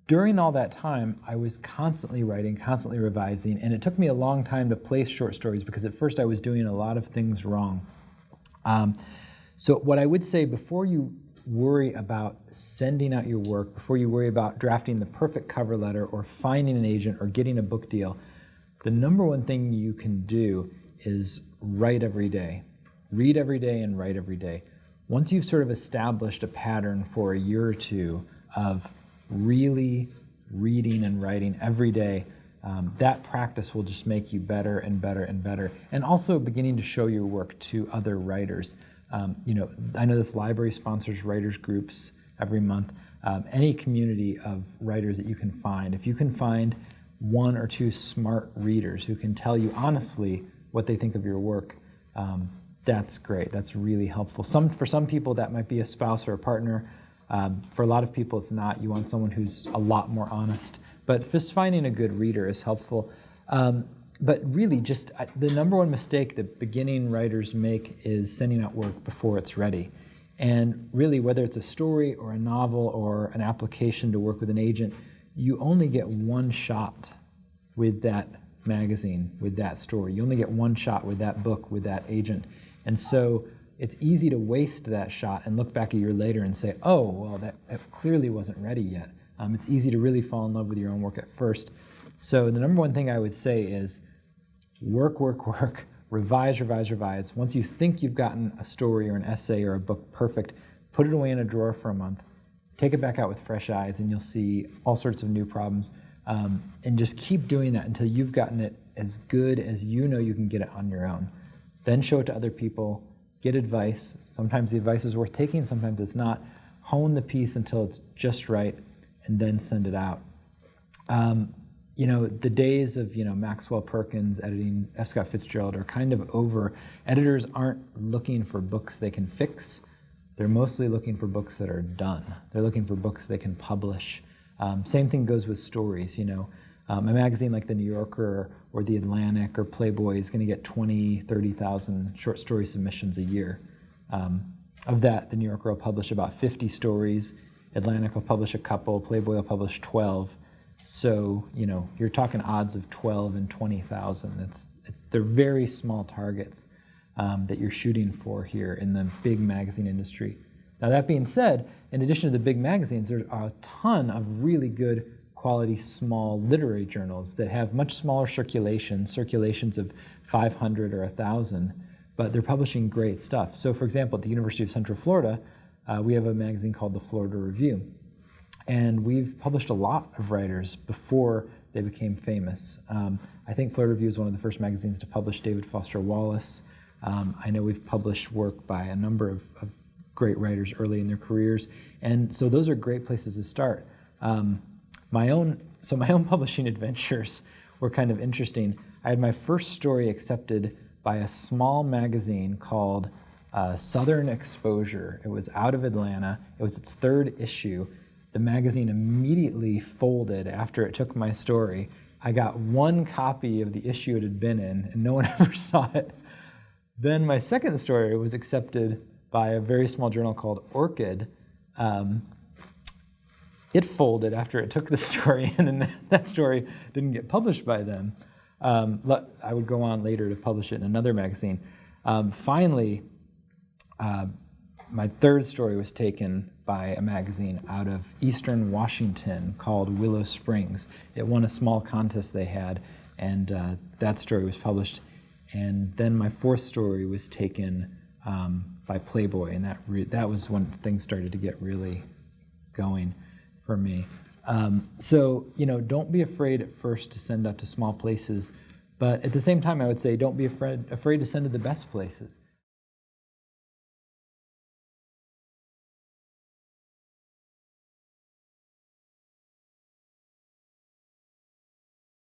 during all that time, I was constantly writing, constantly revising, and it took me a long time to place short stories because at first I was doing a lot of things wrong. So what I would say, before you worry about sending out your work, before you worry about drafting the perfect cover letter or finding an agent or getting a book deal, the number one thing you can do is write every day. Read every day and write every day. Once you've sort of established a pattern for a year or two of really reading and writing every day, that practice will just make you better and better and better. And also beginning to show your work to other writers. I know this library sponsors writers groups every month. Any community of writers that you can find, if you can find one or two smart readers who can tell you honestly what they think of your work, that's great. That's really helpful. For some people, that might be a spouse or a partner. For a lot of people, it's not. You want someone who's a lot more honest. But just finding a good reader is helpful. But really, just the number one mistake that beginning writers make is sending out work before it's ready. And really, whether it's a story or a novel or an application to work with an agent, you only get one shot with that magazine, with that story. You only get one shot with that book, with that agent. And so it's easy to waste that shot and look back a year later and say, oh, well, that clearly wasn't ready yet. It's easy to really fall in love with your own work at first. So the number one thing I would say is work, work, work, revise, revise, revise. Once you think you've gotten a story or an essay or a book perfect, put it away in a drawer for a month, take it back out with fresh eyes, and you'll see all sorts of new problems. And just keep doing that until you've gotten it as good as you know you can get it on your own. Then show it to other people, get advice. Sometimes the advice is worth taking, sometimes it's not. Hone the piece until it's just right, and then send it out. The days of Maxwell Perkins editing F. Scott Fitzgerald are kind of over. Editors aren't looking for books they can fix. They're mostly looking for books that are done. They're looking for books they can publish. Same thing goes with stories. A magazine like The New Yorker or The Atlantic or Playboy is going to get 20, 30,000 short story submissions a year. Of that, The New Yorker will publish about 50 stories. Atlantic will publish a couple. Playboy will publish 12. So, you're talking odds of 12 and 20,000. They're very small targets that you're shooting for here in the big magazine industry. Now, that being said, in addition to the big magazines, there's a ton of really good quality small literary journals that have much smaller circulations of 500 or 1,000, but they're publishing great stuff. So, for example, at the University of Central Florida, we have a magazine called the Florida Review. And we've published a lot of writers before they became famous. I think Florida Review is one of the first magazines to publish David Foster Wallace. I know we've published work by a number of great writers early in their careers. And so those are great places to start. My own publishing adventures were kind of interesting. I had my first story accepted by a small magazine called Southern Exposure. It was out of Atlanta. It was its third issue. The magazine immediately folded after it took my story. I got one copy of the issue it had been in, and no one ever saw it. Then my second story was accepted by a very small journal called Orchid. It folded after it took the story, and then that story didn't get published by them. I would go on later to publish it in another magazine. Finally, my third story was taken by a magazine out of Eastern Washington called Willow Springs. It won a small contest they had, and that story was published. And then my fourth story was taken by Playboy, and that was when things started to get really going for me. So, don't be afraid at first to send out to small places, but at the same time, I would say don't be afraid to send to the best places.